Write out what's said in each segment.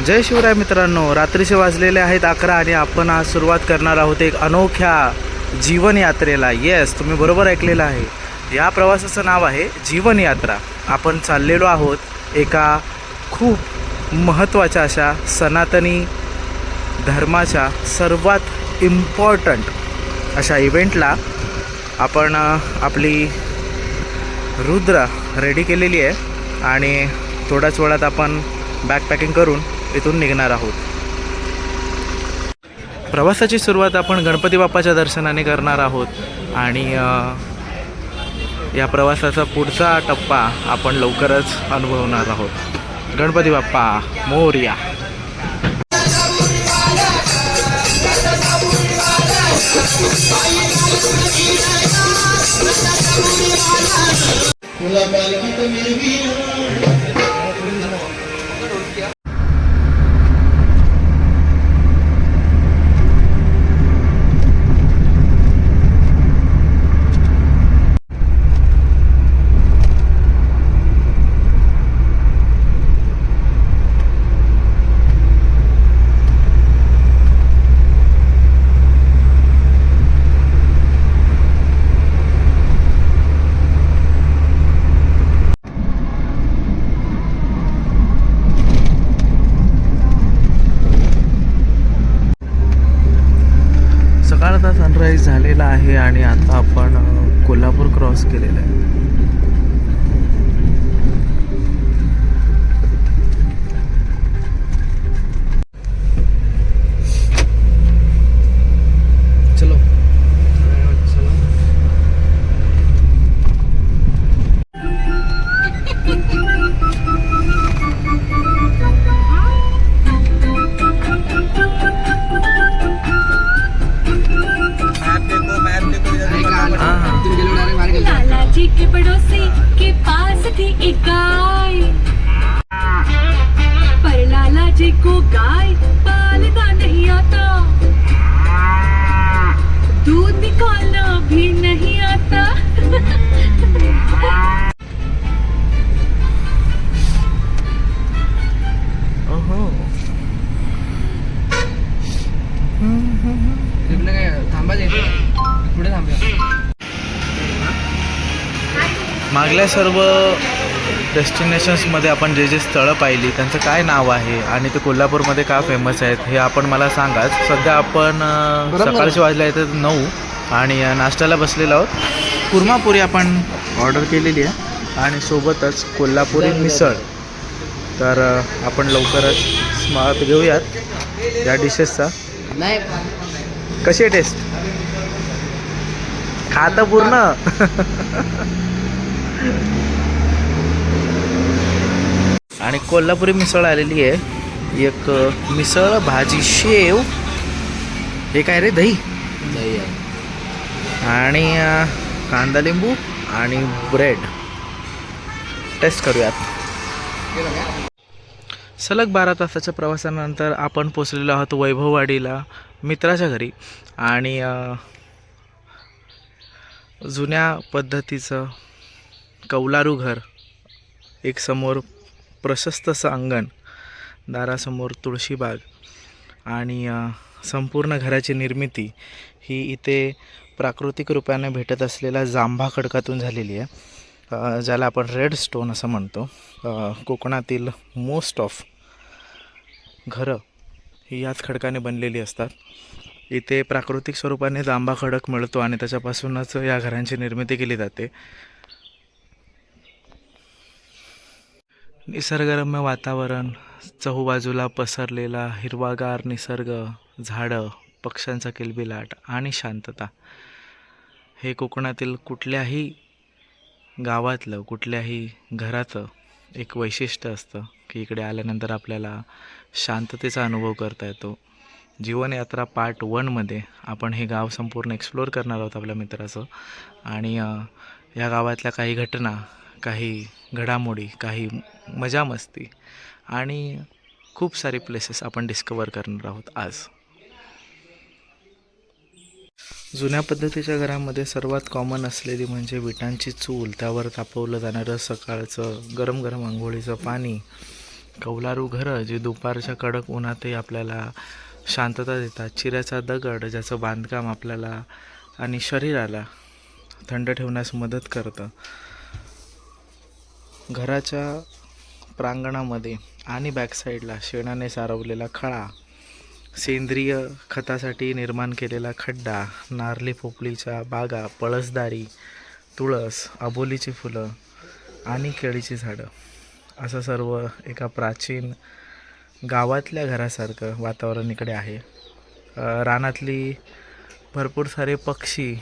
जय शिवराय मित्रांनो, रात्रीचे वाजलेले आहेत 11 आणि आपण आज सुरुवात करणार आहोत एक अनोख्या जीवनयात्रेला. येस, तुम्ही बरोबर ऐकलेलं आहे. या प्रवासाचं नाव आहे जीवनयात्रा. आपण चाललेलो आहोत एका खूप महत्त्वाच्या अशा सनातनी धर्माच्या सर्वात इम्पॉर्टंट अशा इव्हेंटला. आपण आपली रुद्र रेडी केलेली आहे आणि थोड्याच वेळात आपण बॅकपॅकिंग करून इथून निघणार आहोत. प्रवासाची सुरुवात आपण गणपती बाप्पाच्या दर्शनाने करणार आहोत आणि या प्रवासाचा पुढचा टप्पा आपण लवकरच अनुभवणार आहोत. गणपती बाप्पा मोरया. सकाळचा सनराईज झालेला आहे आणि आता आपण कोल्हापूर क्रॉस केलेलं आहे. चलो लालाजी के पड़ोसी के पास थी एक गाय, पर लालाजी को गाय पालना नहीं आता, दूध निकालना भी नहीं आता. ओहो, पुढे थांबूया. मागल्या सर्व डेस्टिनेशन्समध्ये आपण जे जे स्थळं पाहिली त्यांचं काय नाव आहे आणि ते कोल्हापूरमध्ये का फेमस आहेत हे आपण मला सांगाच. सध्या आपण सकाळचे वाजले आहेत 9 आणि नाश्त्याला बसलेलो आहोत. कुर्मापुरी आपण ऑर्डर केलेली आहे आणि सोबतच कोल्हापुरी मिसळ. तर आपण लवकरच स्मार्ट घेऊयात या डिशेसचा. नाही कशी आहे टेस्ट? खाता पूर्ण. आणि कोल्हापुरी मिसळ आलेली आहे. एक मिसळ, भाजी, शेव, हे काय रे, दही नाही आणि कांदा लिंबू आणि ब्रेड. टेस्ट करूयात. सलग 12 तासाच्या प्रवासानंतर आपण पोचलेलो आहोत वैभववाडीला मित्राच्या घरी. आणि जुन्या पद्धतीचं कौलारू घर, एक समोर प्रशस्त असं अंगण, दारासमोर तुळशीबाग आणि संपूर्ण घराची निर्मिती ही इथे प्राकृतिक रूपाने भेटत असलेल्या जांभा खडकातून झालेली आहे, ज्याला आपण रेड स्टोन असं म्हणतो. कोकणातील मोस्ट ऑफ घरं ही याच खडकाने बनलेली असतात. इथे प्राकृतिक स्वरूपाने जांभा खडक मिळतो आणि त्याच्यापासूनच या घरांची निर्मिती केली जाते. निसर्गरम्य वातावरण, चहूबाजूला पसरलेला हिरवागार निसर्ग, झाडं, पक्ष्यांचा किलबिलाट आणि शांतता, हे कोकणातील कुठल्याही गावातलं, कुठल्याही घराचं एक वैशिष्ट्य असतं की इकडे आल्यानंतर आपल्याला शांततेचा अनुभव करता येतो. जीवनयात्रा पार्ट 1मध्ये आपण हे गाव संपूर्ण एक्सप्लोअर करणार आहोत आपल्या मित्राचं. आणि या गावातल्या काही घटना, काही घडामोडी, काही मजा मस्ती आणि खूप सारे प्लेसेस आपण डिस्कवर करणार आहोत आज. जुन्या पद्धतीच्या घरामध्ये सर्वात कॉमन असलेली म्हणजे विटांची चूल, त्यावर तापवलं जाणारं सकाळचं गरम गरम आंघोळीचं पाणी, कौलारू घरं जी दुपारच्या कडक उन्हातही आपल्याला शांतता देतात. चिऱ्याचा दगड ज्याचं बांधकाम आपल्याला आणि शरीराला थंड ठेवण्यास मदत करतं. घराच्या प्रांगणामध्ये आणि बॅकसाईडला शेणाने सारवलेला खळा, सेंद्रिय खतासाठी निर्माण केलेला खड्डा, नारळी पोपळीच्या बागा, पळसदारी, तुळस, अबोलीची फुलं आणि केळीची झाडं, असं सर्व एका प्राचीन गावातल्या घरासारखं वातावरण इकडे आहे. रानातली भरपूर सारे पक्षी,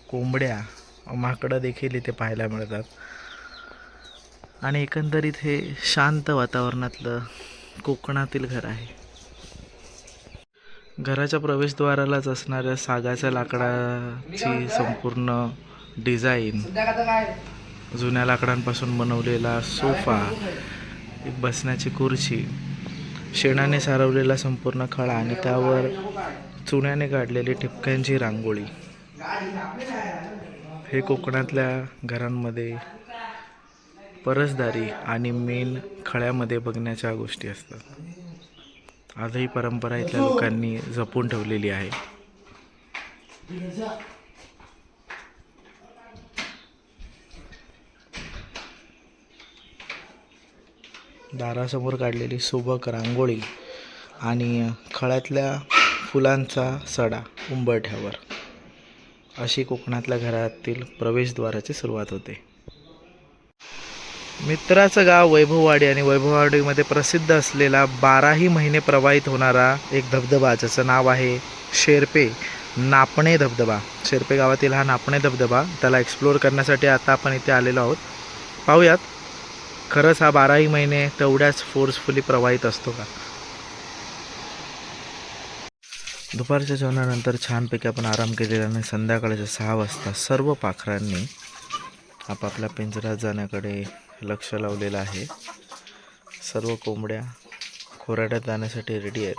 कोंबड्या, माकडं देखील इथे पाहायला मिळतात आणि एकंदरीत हे शांत वातावरणातलं कोकणातील घर आहे. घराच्या प्रवेशद्वारालाच असणाऱ्या सागाच्या लाकडाची संपूर्ण डिझाईन, जुन्या लाकडांपासून बनवलेला सोफा, एक बसण्याची खुर्ची, शेणाने सारवलेला संपूर्ण खळा आणि त्यावर चुन्याने काढलेली ठिपक्यांची रांगोळी, हे कोकणातल्या घरांमध्ये परसदारी आणि मेन खळ्यामध्ये बघण्याच्या गोष्टी असतात. आजही परंपरा इथल्या लोकांनी जपून ठेवलेली आहे. दारासमोर काढलेली सुबक रांगोळी आणि खळ्यातल्या फुलांचा सडा उंबरठ्यावर, अशी कोकणातल्या घरातील प्रवेशद्वाराची सुरुवात होते. मित्राचं गाव वैभववाडी आणि वैभववाडीमध्ये प्रसिद्ध असलेला 12ही महिने प्रवाहित होणारा एक धबधबा, ज्याचं नाव आहे शेर्पे नापणे धबधबा. शेर्पे गावातील हा नापणे धबधबा, त्याला एक्सप्लोअर करण्यासाठी आता आपण इथे आलेलो आहोत. पाहूयात खरंच हा 12ही महिने तेवढ्याच फोर्सफुली प्रवाहित असतो का. दुपारच्या जेवणानंतर छानपैकी आपण आराम केलेला आणि संध्याकाळच्या 6 वाजता सर्व पाखरांनी आपापल्या पिंजऱ्यात जाण्याकडे लक्ष लावलेलं आहे. सर्व कोंबड्या खोराड्यात जाण्यासाठी रेडी आहेत.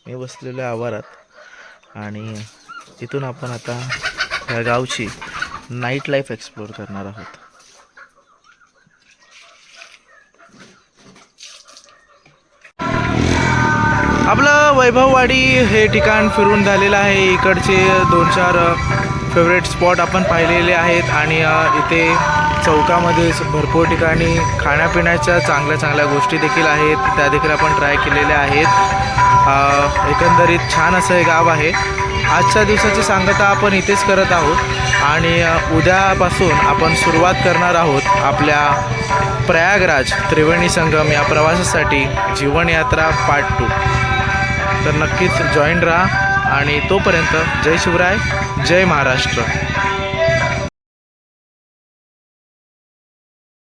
मी बसलेलो आहे आवारात आणि इथून आपण आता या गावची नाईट लाईफ एक्सप्लोअर करणार आहोत. आपलं वैभववाडी हे ठिकाण फिरून झालेलं आहे. इकडचे 2-4 फेवरेट स्पॉट आपण पाहिलेले आहेत आणि इथे चौकामध्ये भरपूर ठिकाणी खाण्यापिण्याच्या चांगल्या गोष्टी देखील आहेत, त्या देखील आपण ट्राय केलेल्या आहेत. एकंदरीत छान असं हे गाव आहे. आजच्या दिवसाची सांगता आपण इथेच करत आहोत आणि उद्यापासून आपण सुरुवात करणार आहोत आपल्या प्रयागराज त्रिवेणी संगम या प्रवासासाठी, जीवनयात्रा पार्ट 2. तर नक्कीच जॉईन राहा आणि तोपर्यंत जय शिवराय, जय महाराष्ट्र.